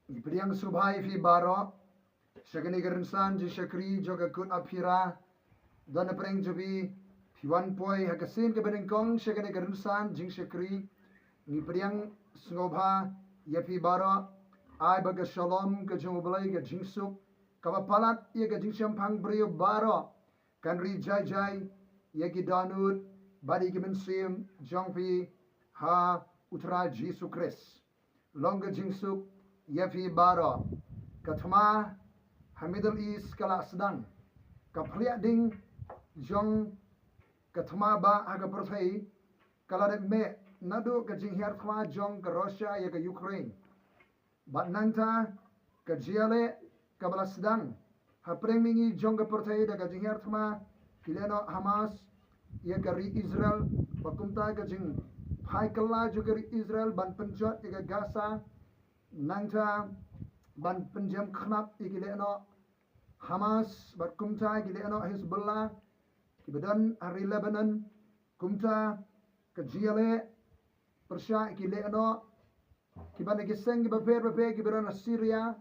Ipriang subhai fi baro shagani gerinsan ji shakri joga Kut-Apphira dona preng jobi fi wan poi hakasin ke benengkong shagani gerinsan jing shakri ipriang sngoba ya fi baro ai baga shalom ke joblai ke jingsuk kapapalat ye ke jingsham phang brio baro kan ri jai jai ye ki danut badi ki mensim jongpi ha utra Jesu Christ long jingsuk Yafi baro kathma ha Middle East kala sedang kaplia ding jong kathma ba aga prothai kala de me nadu ka jing hiar thma jong ka Russia ya ka Ukraine bat nanta ka jiale ka bala sedang ha premingi jong ka prothai da ka jing hiar thma kileno Hamas ya ka ri Israel bakumta ka jing phai kala jo ka ri Israel ban penjot ya ka Gaza nangta ban penjam knap ikileno Hamas bat kumta ikileno Hezbollah kibadan hari Lebanon kumta kajiale persya ikileno kiban giseng kibaper kibadan Syria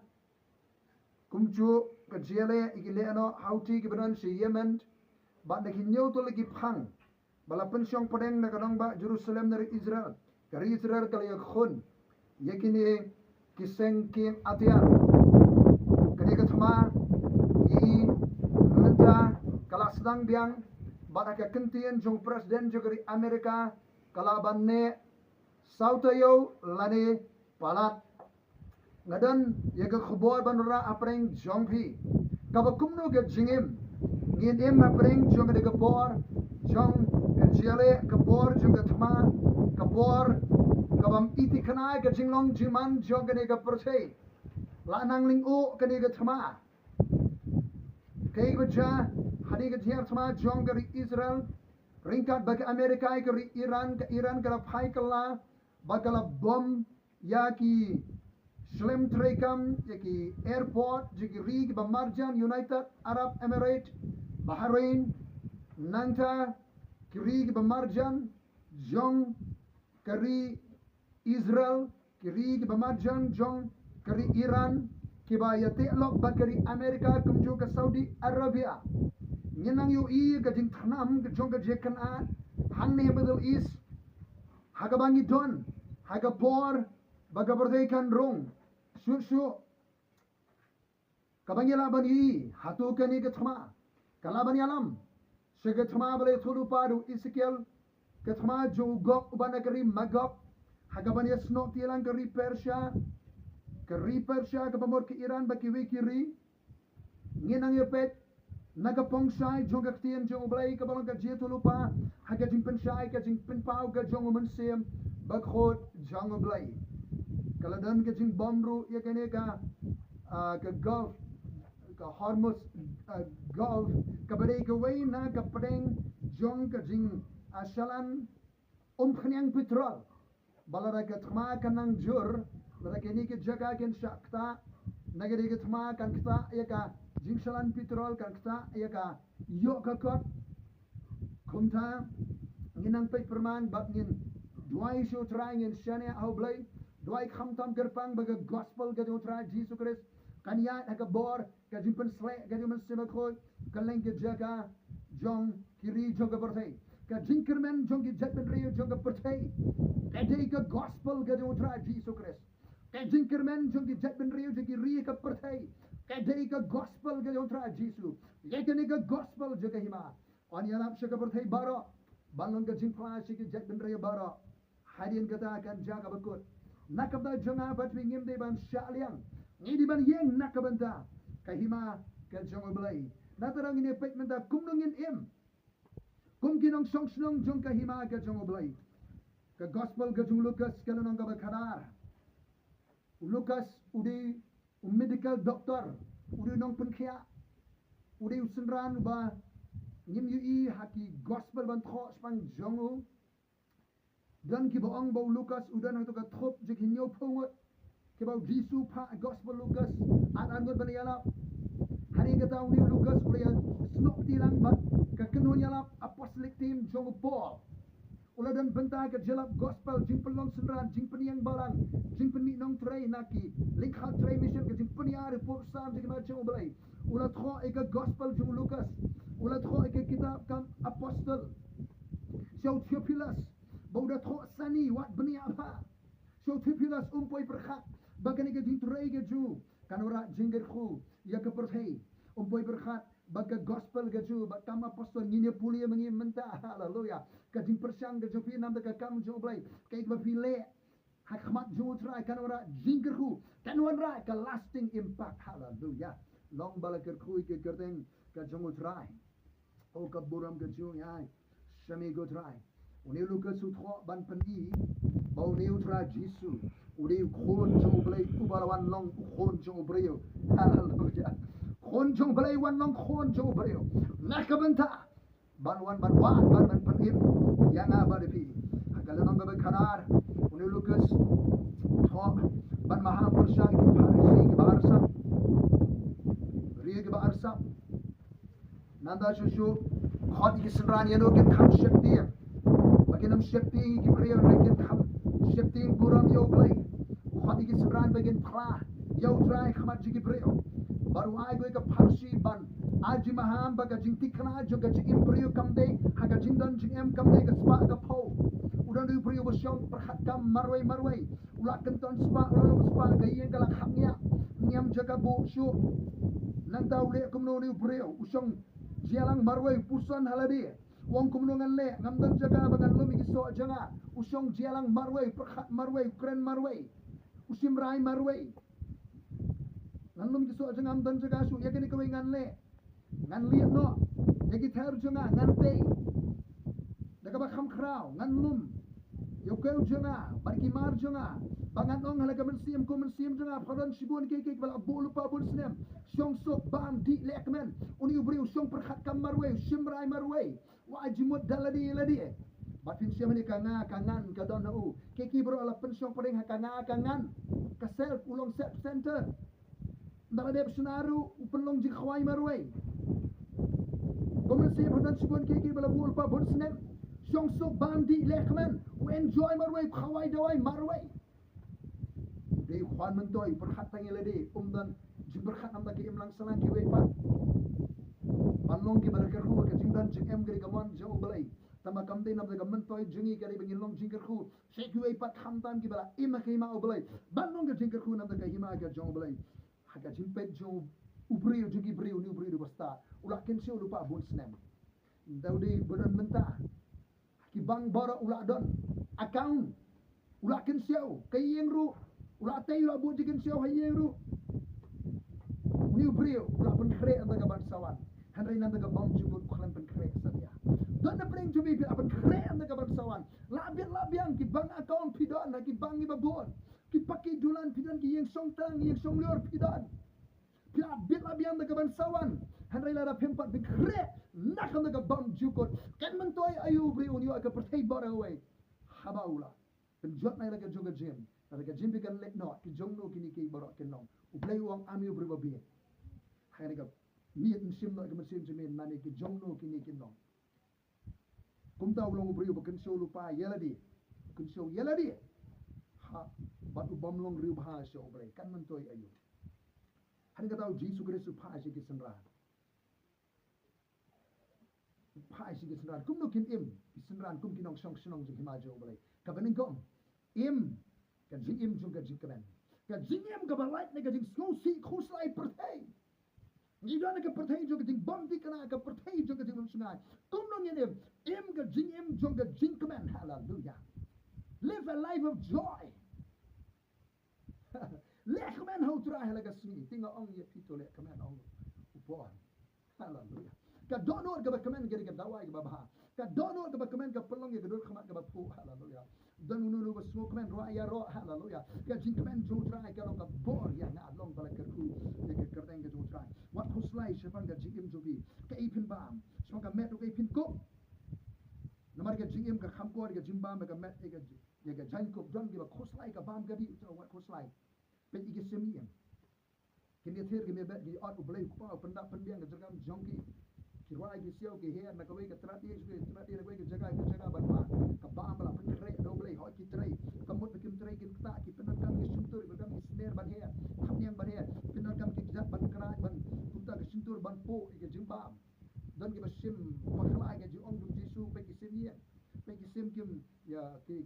kumcu kajiale ikileno Houthi kibadan si Yemen bat nakinyo to lagi phang bala pensyong pedeng nakadong ba Jerusalem dari Israel dari Israel kali khun yakini kiseng kim atian kani kathma yi menta kala sedang biang bataka kentian jong presiden jogari Amerika kala banne sautayo lani palat ngadan yaga khobor banura apreng jongpi kaba kumno ge jingim ngin em apreng jong de gabor jong kanjiale gabor jong kathma gabor kabam iti kanai ka jinglong jiman jong kani ka persei la nang ling o kani ka thama kai baja hani ka thiar thama jong kari Israel ringkat bak Amerika ka Iran ka phai kala bakala bom ya ki slim trekam ya ki airport jiki rig ba marjan United Arab Emirates Bahrain nanta ki rig ba marjan jong kari Israel kiri ke bamajan jong kari Iran kiba yate lok bakari Amerika kumju ke Saudi Arabia nyenang yu i ke jing thanam ke jong ke jekan a hang ne Middle East haga bangi don haga por baga berdei kan rong su kabangi laban i hatu kani ke thma kalaban yalam sege thma bale thulu padu Ezekiel ke thma jo gok ubana kari magok hagaban ya snok tilang ke Persia ke pamor ke Iran baki wikiri nginang ya pet naga pongsai jong ke jong oblai ke balong ke jetu lupa haga jing pensai ke jing penpau ke jong mensem bakhot jong oblai kaladan ke jing bomru ya kene ka ke Gulf ke Hormuz Gulf ke badai ke waina ke pedeng jong ke jing asalan khanyang petrol balara ke thma kanang jur balara ke ni ke jaga ken shakta nagari ke thma kan kta ya ka jingsalan petrol kan kta ya ka yo ka kot kumta nginang pe perman bab ngin duai shu trying in shania how blai duai khamtam gerpang baga gospel ga do try Jesus Christ kan ya ka bor ka jimpen sle ga do men sema khoi kan leng ke jaga jong kiri jong ka berthai ka jinkermen jong ki jatben rio jong ka berthai kadai ka gospel ga do tra Jesus Christ ka jinkermen jong ki jatben rio jong ki ri ka berthai kadai ka gospel ga do tra Jesus yekani ka gospel jaga hima on yalap shaka berthai baro balong ka jinkla shiki jatben rio baro hadian kata akan jaga bekut nakabda jonga batwi ngim de ban shaliang ngidi ban yeng nakabanta kahima ka jong oblai natarang ini pek menta kumnungin im kum kinong song snong jong kahima ka jong oblai ka gospel ka jong Lucas kalonong ka bakadar Lucas udi medical doctor udi nong penkhia udi usenran ba ngim yu i haki gospel ban tho spang jongu dan ki boong bo Lucas udan hang to ka thop jik hinyo phongot ki ba Jisu pha gospel Lucas at angot ban yala hari ka taw ni Lucas uya snok tilang ba ka kenon yala apostolic team jong Paul Ula dan bentai ke jelap gospel jing pelong senran jing peniang balang jing peni nong tray naki likhat tray mission ke jing peniar report sam jing macam belai. Ula tho eka gospel jing Lukas. Ula tho eka kitab kam apostle. Siau Theophilus. Bauda tho sani wat beni apa. Siau Theophilus umpoi berhak. Bagan eka jing tray ke ju. Kanora jingger khu. Ya ke perhei. Umpoi berhak. Baga gospel ke ju. Bakam apostle ngine pulia mengi mentah. Haleluya. Kajing persang ke jopi nam ka kam jo blai kai ba pile hak khmat jo try kanora jingkerhu kanwan ra ka lasting impact. Hallelujah. Long bala ker khui ke kerteng ka jongo try o ka buram ke jo yai shami go try uni lu ka su tho ban pen i bau ni try jisu uni khon jo blai u balawan long khon jo breo. Hallelujah. Khon jo blai wan long khon jo breo nakabenta ban penim yang abadi pi kalau nong gabe kanar uni lukas tho ban maham persang ki parisi ki barsa ri ki barsa nanda shushu khot ki senran yano kin kham shakti baginam shakti ki priyo kin kham shakti buram yo play khot ki senran bagin phla yo try khamat ji ki priyo baru ai go ka parsi ban aji maham baga jing tikna jo ga jing imprio kamde haga jing dan jing em kamde ga spa ga po udan du prio bosyong perhat kam marwai ula kenton spa ula spa ga yen ga khaknya nyam jaga bo shu nang tau le kumno ni prio usong jialang marwai pusan halade wong kumno ngan le ngam dan jaga bagan lumi ki so janga usong jialang marwai perhat marwai kren marwai usim rai marwai ngan lumi ki so janga ngam dan jaga su yakini kawai ngan le ngan liat no yagi ther jonga ngan te daga ba kham khrau ngan lum yo keu jonga barki mar jonga bangan ong halaga mensiam ko mensiam jonga phadan sibun ke bala bol pa bol snem syong sok bam di lekmen uni ubri syong perkhat kam marwe shimrai marwe wa ajimut daladi ladi batin siam ni kangan kadon u ke bro ala pensyong paring kangan ka self ulong self center Daladep senaru upenlong jik khawai marwai. Komen sip hadan sibon kiki bala bul pa bul snem. Syong sok bandi lekmen. U enjoy marwai khawai dawai marwai. Dei khwan mentoy perhat tangile de dan jik berkhat nam taki imlang salang ki wei pat. Panlong ki bala kerhu ka jingdan jik em gari gamon jauh balai. Tama kamde nam taka mentoy jingi kari bangin long jingker khu. Syek ki wei pat kham tam ki bala ima ki ima balai. Banlong ka jingker khu nam taka hima ka jauh balai. Haka jimpet jo ubrio jugi brio ni ubrio basta ulak ken sio lupa bun snem daudi beran menta ki bang bara ulak don account ulak ken sio kayeng ru ulak tay ulak bu jigen sio hayeng ru ni ubrio ulak pen kre anda ka bansawan hanrai nanda ka bang jubut khlan pen kre sadia don na preng jubi bi apen kre anda ka bansawan labiang ki bang account pidon ki bang ni babon ki paki dulan pidan ki yeng song tang yeng song lior pidan pia bit labian da gaban sawan hanrai la pempat bi kre nakam da gabam jukot kan mentoy ayu bri unyo ka pertai bara away habaula penjot nai la ga joga jim la ga jim bi kan let no ki jongno kini ki bara ken no ublai wang ami bri babi hai ga miet sim no ga mesim jimin nani ki jongno kini kin no kumta ulong bri ba kan show lupa yeladi kan show yeladi ha batu bomlong riu bha show bri kan mentoy ayu hari kata Yesus Kristus phai si senra phai si senra kum no kin im senran kum kinong song sinong ji hima jo bale ka bening kom im ka jing im jo ka jing kaben ka jing im ka balait ne ka jing snow si khoslai perthai ni do ne ka perthai jo ka jing bom di kana ka perthai jo ka jing sungai kum no ngin im ka jing im jo ka jing kaben hallelujah live a life of joy lek men how try halaga sni tinga ong ye pito lek men ong upon hallelujah ka dono ga kamen gari ga dawai ga bah ka dono ga kamen ga pelong ye ga khamat ga pu hallelujah dan unu ga smoke men ro ya ro hallelujah ka jing kamen jo try ka long ga bor ya na long bala ka ku ye ga kerdeng ga jo try what huslai shepan ga jing im jo bi ka ipin bam so ga met ga ipin ko namar ga jing im ga kham ko ga jing bam ga met ga ye ga jan ko don ga khoslai ga bam ga di what khoslai pen ike semiem kini ther ke mebe di ot ublai pa penda pendiang ke jangam jongki Kirai ki siau ki her nak kawai ke terati nak kawai ke jaga banma ke bam la penre doble hoi ki trai kamut kim trai ki ta ki penan kam ki suntur ban ki snare ban her tham yang ban her penan kam ki jat ban kra ban kunta ki suntur ban po ki jing bam dan ki basim pakhlai ke jong dum jisu pe ki sim ye pe ki sim kim ya ki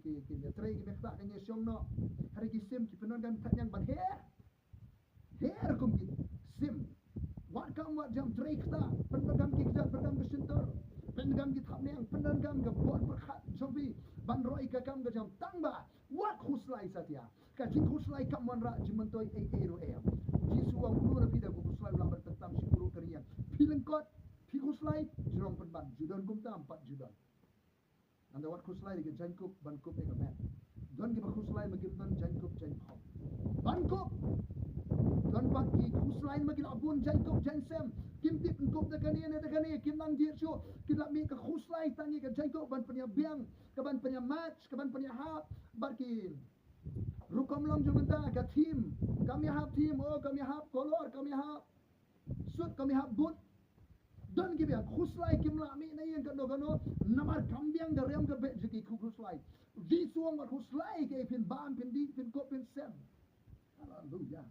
trai ki mekta ke nye siong no hari ki sim ki penan kam tham yang ban her kum ki sim wat kam wat jam trai kta penagam ki jat penagam ki suntur penagam ki tham yang penagam ke bot berkhat jobi ban roi ka kam ke jam tangba wat khuslai satya ka jing khuslai kam wan ra jimantoi ro jisu wang guru rapi da khuslai ulang bertentam sikuru karian piling kot pi khuslai jirong penban judon kumta 4 judon anda wat khuslai ke jankup ban kup e men don ki khuslai magim don jankup jankhom ban kup don pak ki khuslai magin abun jankup jansem kim tip kup da kani kim nang dir shu ki la mi ka khuslai tangi ka jankup ban penya biang ka ban penya match ka ban penya hap bar ki Umlong jumenta ka team kami hap team kami hap color kami hap suit kami hap boot don ki biang khuslai kim la mi na yang kano namar kambiang da rem ka be jiki khuslai di suang wat khuslai ke pin bam pin di pin kop pin sem hallelujah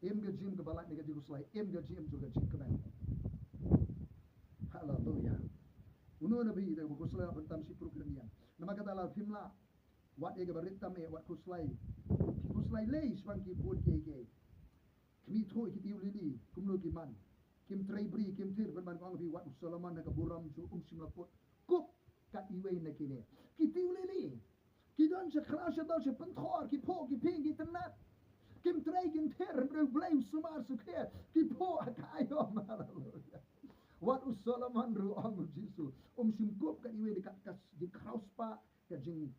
em ga jim ka balak ni ka khuslai em ga jim juga jim ka hallelujah uno na bi da khuslai pentam si program nama kata la filmla wat ega baritam e wat khuslai lei spang ki pun ke kmi thoi ki tiu lili kumno ki man kim trai bri kim thir ban kong bi wat Solomon na ka buram ju sim la pot kup ka iwe na kine ki tiu lili ki don se khra se do se pen thor ki po ki ping ki tanat kim trai kim thir bro blame sumar su khe ki po akayo hallelujah wat Solomon ru ang jisu sim kup ka iwe dekat kas di krauspa ka jing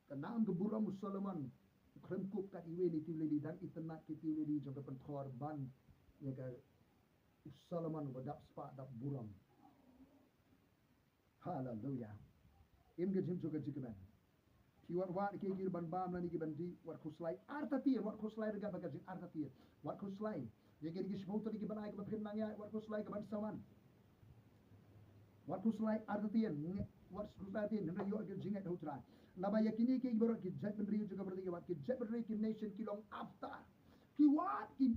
ka nam ke buram Solomon krem kup ka iwe ni tiu lili dan itanat ki tiu lili jo ka pen thor ban ya ka Solomon wadap spa dap buram hallelujah im ge jim juga jikman ki wat ke gir ban bam ni ki ban di wat khuslai artati wat khuslai rega baga jin artati wat khuslai ye ge gi shmou ki ban ai ka phin nang ya wat khuslai ka ban saman wat khuslai artati wat khuslai tin na yo ge jingat hutra naba yakini ke borok ki jat ben ri juga berarti wat ki jat ben ri ki nation ki long after ki wat ki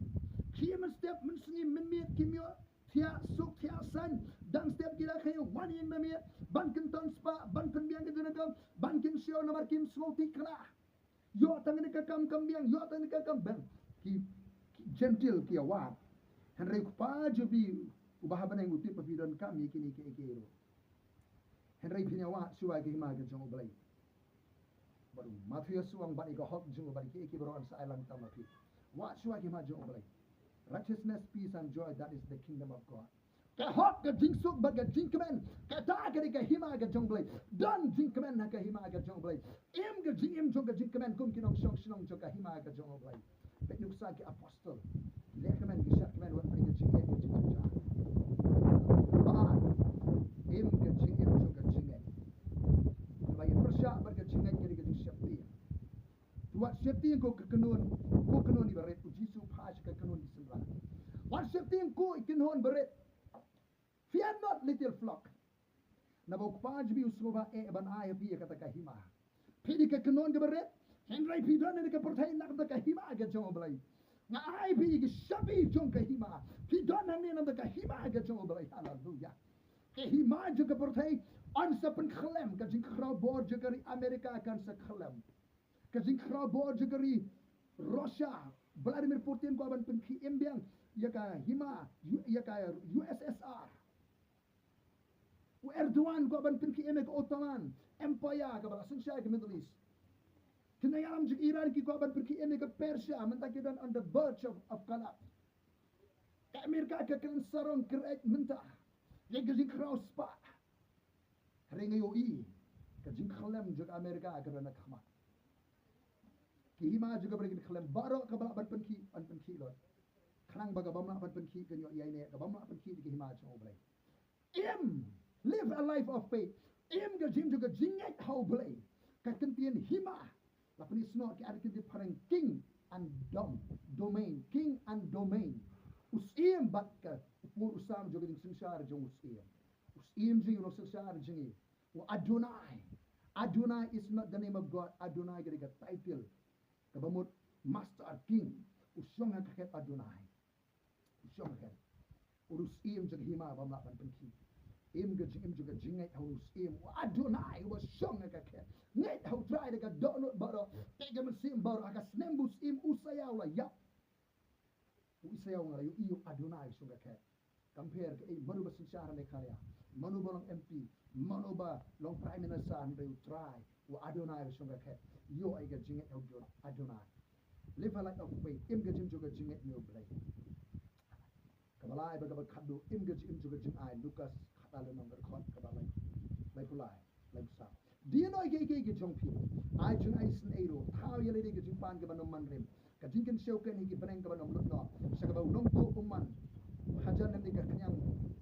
men step men sngi men miet ki myo thia suk thia san dang step ki la khayo one in me miet ban kin ton spa ban kin biang ki dunagam ban kin sio namar kim smoti kra yo tang ni ka kam biang yo tang ni ka kam ben ki gentle ki awat henry pa jobi ubah ban ngu tip pa don kam ki ni ke ro henry phinya wa suwa ki ma ke jong oblai baru Matthew suang ba iko hok jung ba ki bro an sa island tam api wa suwa ki ma jong oblai righteousness, peace and joy, that is the kingdom of God. Ka hot ka jing suk ba ka jing kemen ka ta ka hima ka jong blai dan jing kemen na ka hima ka jong blai em ka jing jong ka jing kemen kum kinong shong shnong jong ka hima ka jong blai bet nuk sa ki apostle le kemen ki shat kemen wat ka jing ka jing ja ba em ka jing jong ka jing ba ye persha ba ka jing ka jing shapti wat shapti ko kanon ni baret ku jisu phaj ka kanon di sembra wat shapti ko ikinhon baret fear not little flock na bok paj bi usnova e ban ay bi kata ka hima pidi ka kanon ga baret henry pidon ne ka porthai nak da ka hima ga jong blai na ay bi ki shabi jong ka hima pidon ne na da ka hima ga jong blai hallelujah ke hima jo ka porthai on sa pen khlem ka jing khra bor jo kari america kan sa khlem ka jing khra bor jo kari Russia, Vladimir Putin ko aban pen ki embiang ya ka hima ya ka USSR. Erdogan ko aban pen ki emek Ottoman Empire ka bala sun shay ka Middle East. Kinayam jik Iran ki ko aban pen ki emek Persia mentakidan on the verge of collapse. Ka Amerika ka kan sarong kreat menta. Ya ka jing kraus pa. Rengayo I ka jing khalam jik Amerika ka na khama. Ki hima juga beri khalam baro ka bala ban penki an penki lot khanang baga bamla ban penki kan yo yai ne ka bamla penki ki hima cho blai em live a life of faith em ga jim juga jingat how blai ka kentian hima la pani snot ki ada kinti parang king and domain king and domain us em bat ka pur usam joga ding singshar jong usim jing no singshar jingi o Adonai. Adonai is not the name of God. Adonai is a title. Kabamut master king. Usyong hakat Adonai. Usyong hakat. Urus im jag hima bamla pan penki. Im juga jingai urus im. Adonai was syong hakat. Ngai how try the donut baro. Tega mesim baro akas nembus im usayaw la yap. Usayaw ngala yu Adonai syong hakat. Compare ke manu ba sinsara ne khalya. Manu ba long MP, manu ba long prime minister and they try. Wa Adonai syong hakat. Yo ay ga jingai how Adonai. Live a life of faith. Im ga jim juga jingai no blay. Kabalai baga khatduh im juga jing ai Lucas khatale nomor khot kabalai lai kulai lai sa. Dia no ge jong pi. Ai jing ai sin ero. Thao yele de ge jing pan ge banom man rem. Ka jing ken show ken hi baneng ge banom lut no. Sa ka ba long tu umman. Hajan nem ga kanyang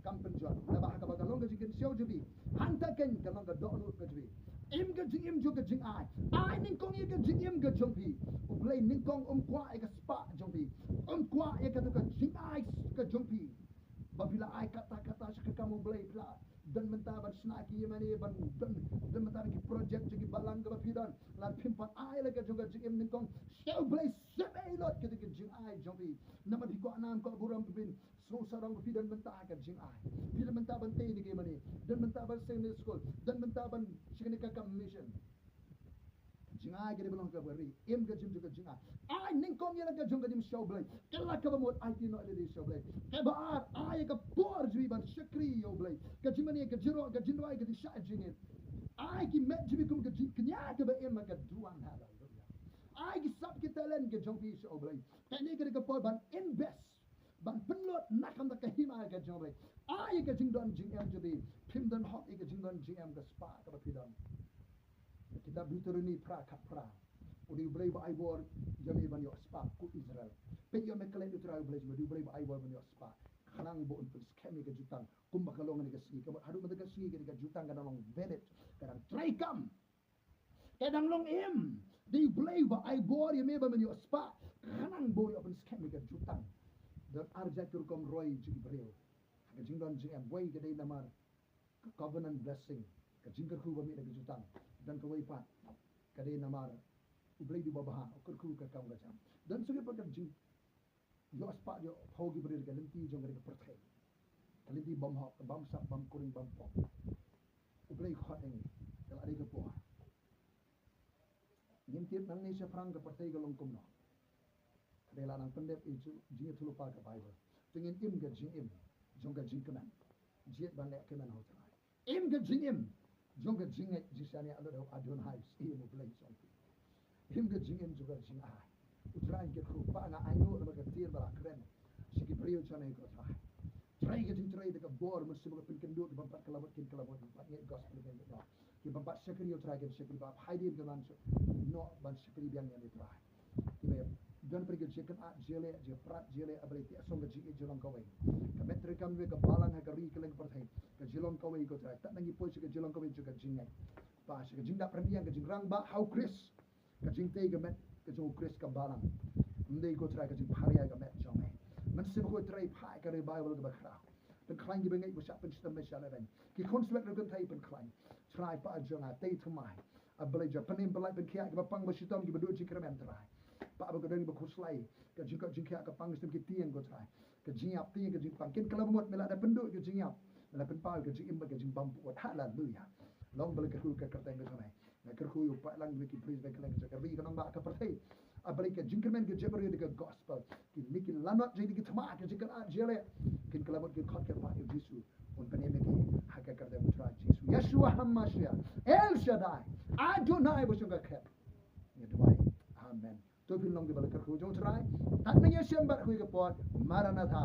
kampen jon. Na ba ka ba long ge jing ken show jubi. Hanta ken ka long ga do no ge jubi. Im juga jing ai. Ai ning kong ye ge jing im ge jong pi. Ublay ning kong kwa ai ga spa jong pi. Kwa ai ka tu ka jing ai ka jong pi. Babila ai kata-kata sa kamu blay pla. Dan mentaban snagi yemani ban dan mentaban ki project ki balang ka bapidan. Lan pimpan ai la ka juga jing im ning kong. Show blay sebe lot ka jing ai jong pi. Naman hi ko anam ko buram bin. So sarang bapidan mentah ka jing ai. Bila mentaban te ni ke mani. Dan mentaban secondary school. Dan mentaban sikani ka mission. Jingai gede belong ke beri. Im ke jim juga jingai. Ai ning kong yela ke jong ke dim show blay. Kala ka bamot ai ti no le show blay. Ke baar ai ka por jui ban shakri yo blay. Ke jimani ke jiro ke jinwai ke di sha jingin. Ai ki met jibi kum ke jin knya ke ba im ka duan hala. Ai ki sap ki talent ke jong pi show blay. Ke ni ke por ban invest. Ban penlot nakam da ke hima ke jong blay. Ai ke jing don jing em jibi. Pim don hot ke jing don jing em ke spa ka ba pidan. Kita Deuteronomy pra. Udi blay ba aibor jami ban yo spa ku Israel. Pe yo mekale Israel blay jami blay ba aibor ban yo spa. Khanang bo untuk skemi ke jutang kum bakalong ni ke si ke hadu mata ke si ke jutang kana long venet kadang try kam. Kadang long im. Di blay ba aibor yo me ba ban yo spa. Khanang bo yo ban skemi ke jutang. Dan arja turkom roy jing breu. Ke jingdon jing am way ke dei namar covenant blessing. Ke jingker ku ba mi ke jutang. Dan kawai pat kadai namar ublay di babaha kurku ka kam gacham dan suge pakat jing yo aspa yo hogi brir ka lenti jong ka perthai kalenti bam hok bam sap bam kuring bam pok ublay khot eng kal ari ka po nim tip nang ni sa prang ka perthai ka long kumno kadai la nang pendep ichu jing thulu pa ka bible tingin im ga jing im jong ka jing kanan jiet ban le kenan ho trai im ga jing im jong ga jing jisani alo Adonai im ublay song him ga jing im juga jing ai utrain ke khu pa nga ai no ma ka tir ba kren sigi brio chane ko trai ga jing trai de ka bor ma sibo ka pin kendo ba pat kalabot kin kalabot ba nge gospel ga no ki ba pat shakri yo trai ga shakri ba haidin ga lan no ban shakri biang ne trai ki be don per ga chicken a jele je prat jele ability asong ga jing jelong ka wai ka metri kam we ka balang ha ka ri keleng per thai ka jelong ka wai ko trai ta nangi po ga jelong ka wai juga jing ai ba shi ga jing da premiang ga jing rang ba how chris ka jing te ga met ka jong chris ka balang ndei ko trai ka jing pharia ga met jong ai man sim ko trai phai ka re bible ga ba khra den klein gi bengai was happen stem mes ala ben ki konsulat ga gun tai pen klein trai pa jong a te tmai a beleja panim belai ben kia ga pang ba shitam gi bedu jing kremen trai pa ba ga den ba khuslai ka jing kia ka pang stem ki tiang go trai ka jing ap tiang ka jing pang kin kala mot mela da pendu ka jing ap mela pen pa ka jing im ba ka jing bam pot hallelujah long bel ka hu ka kerteng ga sonai na kerhu yo pa lang wiki please ba kalang ka ri ka nang ba ka perthai a balik ka jinkermen ke jebri de gospel ki niki lanot jadi ki thma ke jikal a jele kin kalabot ki khot ke pa Yesu un paneme ki hakka kar de mutra Yesu Yeshua Hamashiach El Shaddai Adonai bo sunga khet ni dwai amen to bin long de bal kerhu jong trai tat na yeshem ba hu ke pot maranatha